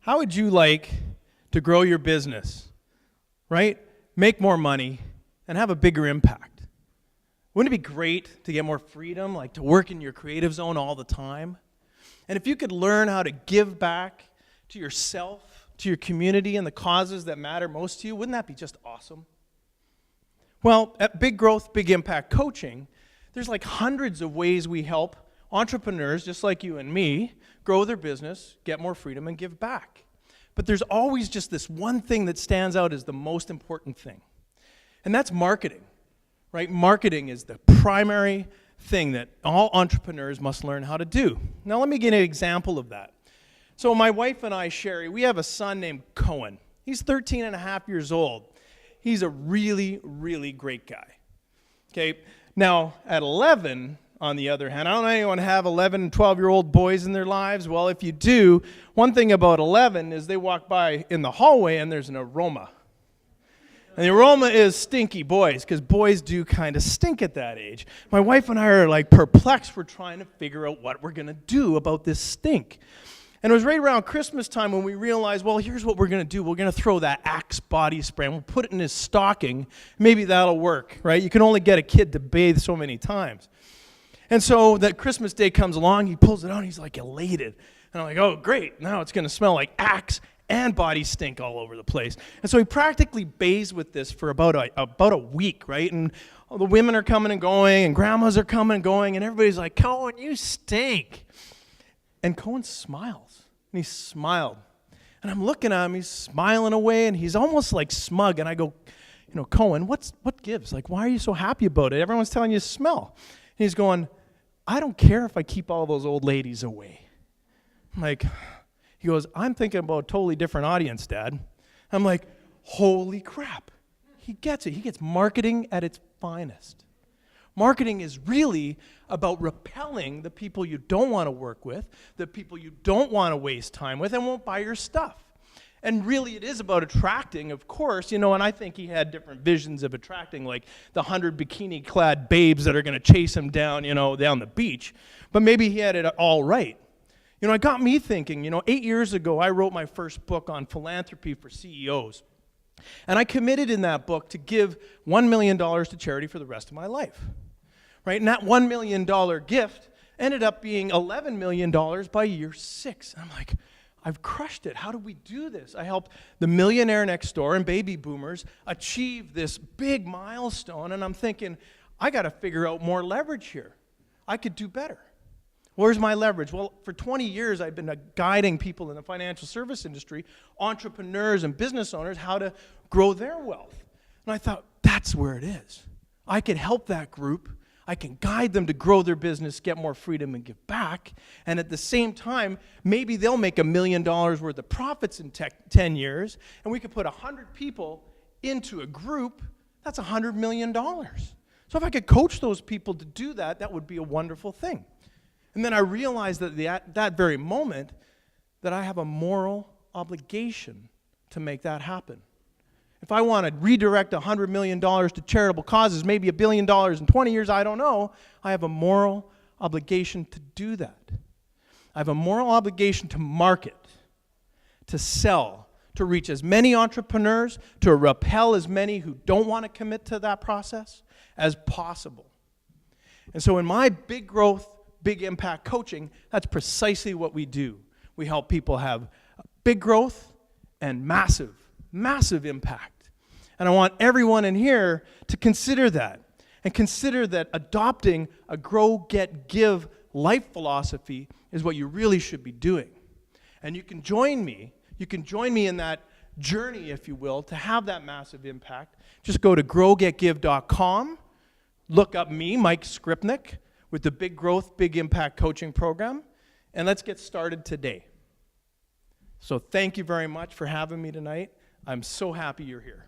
How would you like to grow your business, right? Make more money and have a bigger impact? Wouldn't it be great to get more freedom, like to work in your creative zone all the time? And if you could learn how to give back to yourself, to your community, and the causes that matter most to you, wouldn't that be just awesome? Well, at Big Growth, Big Impact Coaching, there's like hundreds of ways we help entrepreneurs, just like you and me, grow their business, get more freedom, and give back. But there's always just this one thing that stands out as the most important thing, and that's marketing, right? Marketing is the primary thing that all entrepreneurs must learn how to do. Now, let me give you an example of that. So my wife and I, Sherry, we have a son named Cohen. He's 13 and a half years old. He's a really, really great guy. Okay, now at 11, on the other hand, I don't know anyone have 11 and 12-year-old boys in their lives. Well, if you do, one thing about 11 is they walk by in the hallway and there's an aroma. And the aroma is stinky boys, because boys do kind of stink at that age. My wife and I are like perplexed. We're trying to figure out what we're going to do about this stink. And it was right around Christmas time when we realized, well, here's what we're going to do. We're going to throw that Axe body spray, and we'll put it in his stocking. Maybe that'll work, right? You can only get a kid to bathe so many times. And so that Christmas day comes along, he pulls it out, and he's like elated. And I'm like, oh, great. Now it's going to smell like Axe and body stink all over the place. And so he practically bathes with this for about a week, right? And all the women are coming and going, and grandmas are coming and going, and everybody's like, Cohen, you stink. And Cohen smiles, and he smiled. And I'm looking at him, he's smiling away, and he's almost like smug. And I go, Cohen, what gives? Like, why are you so happy about it? Everyone's telling you to smell. And he's going, I don't care if I keep all those old ladies away. I'm like, he goes, I'm thinking about a totally different audience, Dad. I'm like, holy crap. He gets it. He gets marketing at its finest. Marketing is really about repelling the people you don't want to work with, the people you don't want to waste time with, and won't buy your stuff. And really it is about attracting, of course, and I think he had different visions of attracting, like the 100 bikini-clad babes that are going to chase him down, down the beach. But maybe he had it all right. It got me thinking, 8 years ago, I wrote my first book on philanthropy for CEOs. And I committed in that book to give $1 million to charity for the rest of my life. Right? And that $1 million gift ended up being $11 million by year 6. And I'm like, I've crushed it. How do we do this? I helped the millionaire next door and baby boomers achieve this big milestone. And I'm thinking, I got to figure out more leverage here. I could do better. Where's my leverage? Well, for 20 years, I've been guiding people in the financial service industry, entrepreneurs and business owners, how to grow their wealth. And I thought, that's where it is. I can help that group. I can guide them to grow their business, get more freedom, and give back. And at the same time, maybe they'll make $1 million worth of profits in 10 years, and we could put 100 people into a group. That's $100 million. So if I could coach those people to do that, that would be a wonderful thing. And then I realized that that very moment that I have a moral obligation to make that happen. If I want to redirect $100 million to charitable causes, maybe $1 billion in 20 years, I don't know, I have a moral obligation to do that. I have a moral obligation to market, to sell, to reach as many entrepreneurs, to repel as many who don't want to commit to that process as possible. And so in my Big Growth, Big Impact coaching, that's precisely what we do. We help people have big growth and massive impact. And I want everyone in here to consider that, and consider that adopting a grow, get, give life philosophy is what you really should be doing. And you can join me in that journey, if you will, to have that massive impact. Just go to growgetgive.com, look up me, Mike Skripnik, with the Big Growth, Big Impact coaching program, and let's get started today. So thank you very much for having me tonight. I'm so happy you're here.